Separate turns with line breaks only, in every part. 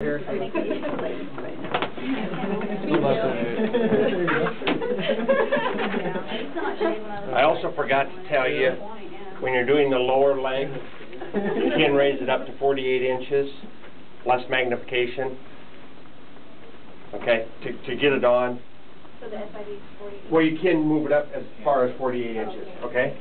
Here.
I also forgot to tell you, when you're doing the lower leg, you can raise it up to 48 inches, less magnification. Okay, to get it on.
So the SID is 48.
Well, you can move it up as far as 48 inches. Okay.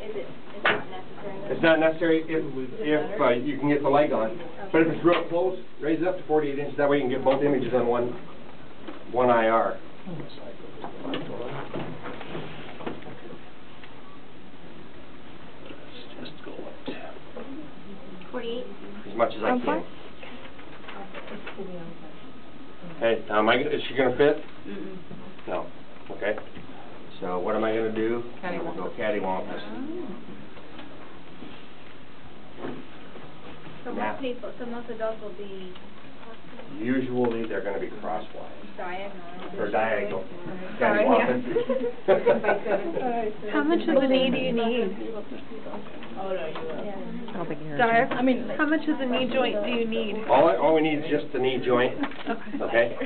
Is it not necessary?
It's not necessary if you can get the leg on, but if it's real close, raise it up to 48 inches. That way you can get both images on one IR. Let's just go up to
48?
as much as I can. Okay, now is she going to fit? No. Okay. So what am I going to do? I'm going to go cattywampus.
So most people, most adults will be
Usually they're going to be crosswise.
diagonal.
Or diagonal.
Sorry,
Cattywampus.
How much of the knee do you need? How much of the knee joint do you need?
All we need is just the knee joint. Okay.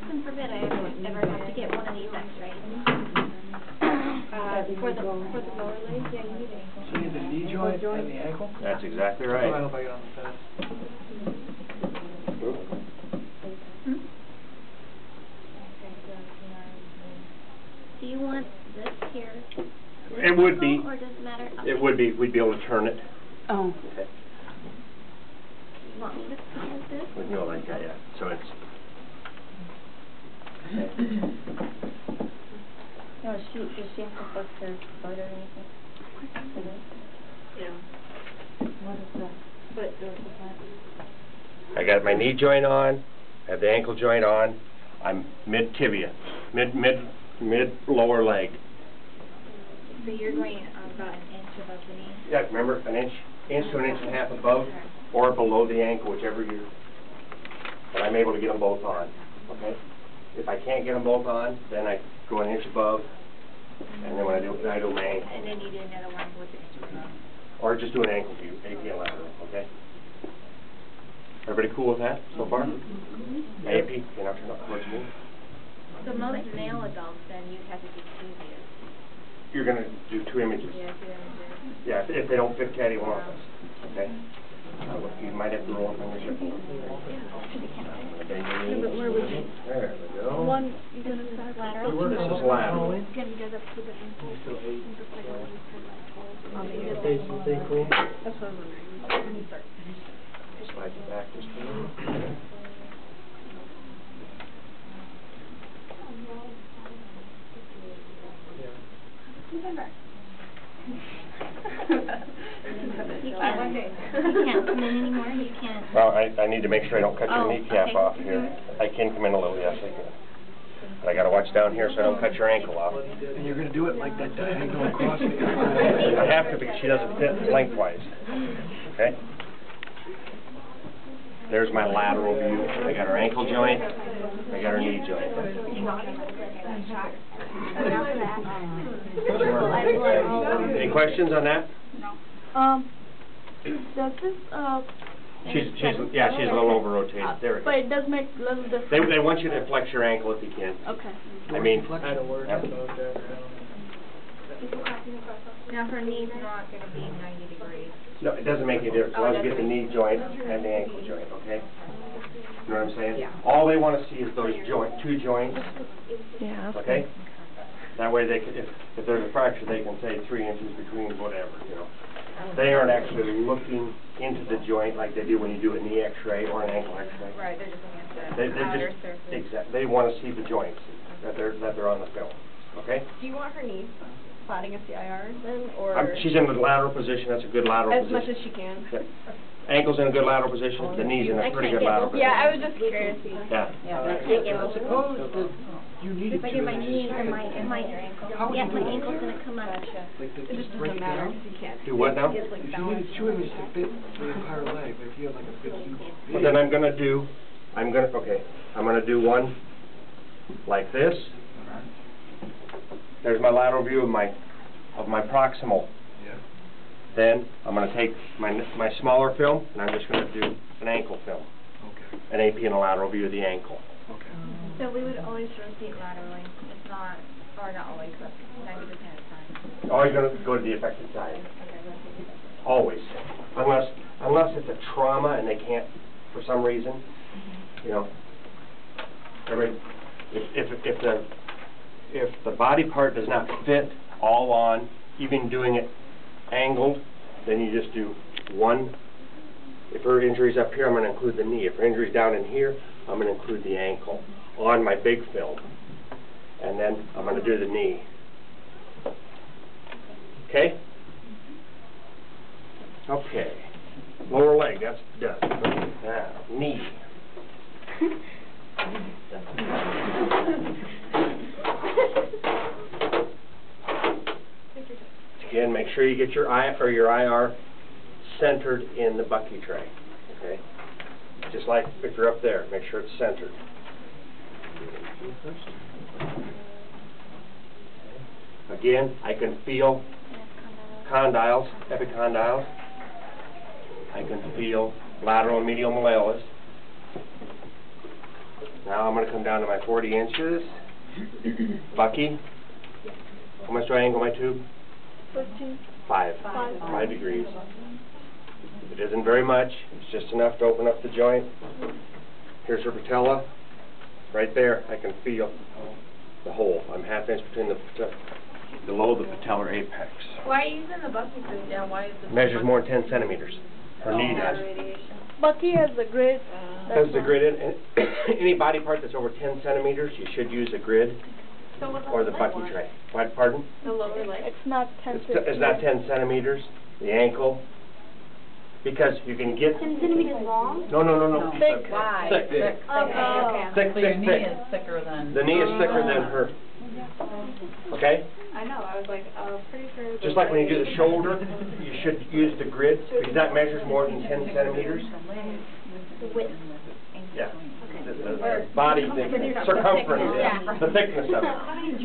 Heaven forbid I ever have to get one of these x-rays. For the lower leg, yeah, you need it.
So you need the knee joint and the ankle?
That's exactly right.
I don't know if I get on the fast.
Do you want this here?
It would be.
Or does it matter?
It would be. We'd be able to turn it.
Oh.
Okay.
You want me to put this?
With no like that, yeah. So it's.
No, does she have to fix her foot or anything? Yeah. What is that? Foot goes with that.
I got my knee joint on. I have the ankle joint on. I'm mid tibia, mid lower leg.
So you're going about an inch above the knee?
Yeah, remember, an inch to an inch and a half above or below the ankle, whichever you. But I'm able to get them both on. Okay. If I can't get them both on, then I go an inch above, and then when I do my ankle.
And then you do another one with the instrument.
Or just do an ankle view, AP and lateral, okay? Everybody cool with that so far? AP, you know, turn up towards me.
So most male adults, then you'd have to do two views.
You're going to do two images.
Yeah, two images.
Yeah, if they don't fit cattywampus, okay? You might have to roll up on your hip.
But where would you?
There we go.
One, you're going to start lateral?
This is lateral.
It's going to go up to the ankle. Just like when you turn that whole.
Stay cool.
That's what I'm wondering. When you start.
Slide you back just a little.
You can't come in anymore, you can't.
Well, I need to make sure I don't cut your kneecap
okay.
off here. I can come in a little, yes, I can. But I got to watch down here so I don't cut your ankle off.
And you're going to do it like that diagonal across the
I have to because she doesn't fit lengthwise. Okay? There's my lateral view. I got her ankle joint. I got her knee joint. Any questions on that?
Does this,
She's a little over rotated. There we
but
go.
it does make a little difference.
They want you to flex your ankle if you can.
Okay.
I mean,
Now her knee's not going to be 90 degrees.
no, it doesn't make any difference. As long as you get the knee joint and the ankle joint, okay? You know what I'm saying?
Yeah.
All they want to see is those two joints,
Yeah.
okay? That way they can, if there's a fracture, they can say 3 inches between whatever, you know. They aren't actually looking into the joint like they do when you do a knee x-ray or an ankle x-ray.
Right, they're just looking at
They're
the outer
just,
surface.
exactly, they want to see the joints, that they're on the film, okay?
Do you want her knee plotting a CIR then, or?
She's in the lateral position, that's a good lateral
As
position.
much as she can.
Yeah. Ankle's in a good lateral position, the knee's in a pretty good lateral position.
Yeah, I was just curious.
Yeah.
Suppose that you needed
If I
to.
get my knee and my ankle's going to come up.
Like
It just doesn't matter if you can't.
Do what now?
If you needed two images to fit the entire leg, but if you have like a big huge
Well, then I'm gonna do one like this. There's my lateral view of my proximal.
Yeah.
Then I'm going to take my smaller film, and I'm just going to do an ankle film,
Okay,
an AP and a lateral view of the ankle.
okay.
So we would always rotate laterally, if not, or not always, but 90% of the time.
Always going to go to the affected side.
Okay, rotate.
Always. Unless it's a trauma and they can't, for some reason, you know. If the body part does not fit all on, even doing it angled, then you just do one. If her injury's up here, I'm going to include the knee. If her injury's down in here, I'm going to include the ankle on my big film. And then I'm going to do the knee. Okay? Okay. Lower leg, that's done. Now, knee. Again, make sure you get your IR centered in the bucky tray. Okay? Just like if you're up there, make sure it's centered. Again, I can feel condyles, epicondyles. I can feel lateral and medial malleolus. Now I'm going to come down to my 40 inches. Bucky. How much do I angle my tube?
15.
5 degrees. It isn't very much. It's just enough to open up the joint. Here's her patella. Right there, I can feel the hole. I'm ½ inch between below the patellar apex.
Why are you using the bucky tube down? Why is the
Measures more than 10 centimeters. Her knee does.
radiation?
Bucky has the grid.
Has the grid in any body part that's over 10 centimeters, you should use a grid
So what
or the bucky tray. What, pardon?
The lower leg?
It's not 10
It's not 10 centimeters. The ankle, because you can get
10 centimeters long?
no.
Thick.
Wide.
Thick.
Okay.
Thick,
So your
thick,
knee
thick.
is thicker than...
The knee is thicker than her. Okay?
I know, I was like, pretty sure.
Just like when you do the shoulder, you should use the grid because that measures more than 10 centimeters.
The width.
Yeah. The body, the circumference,
Yeah.
the thickness of it.
How many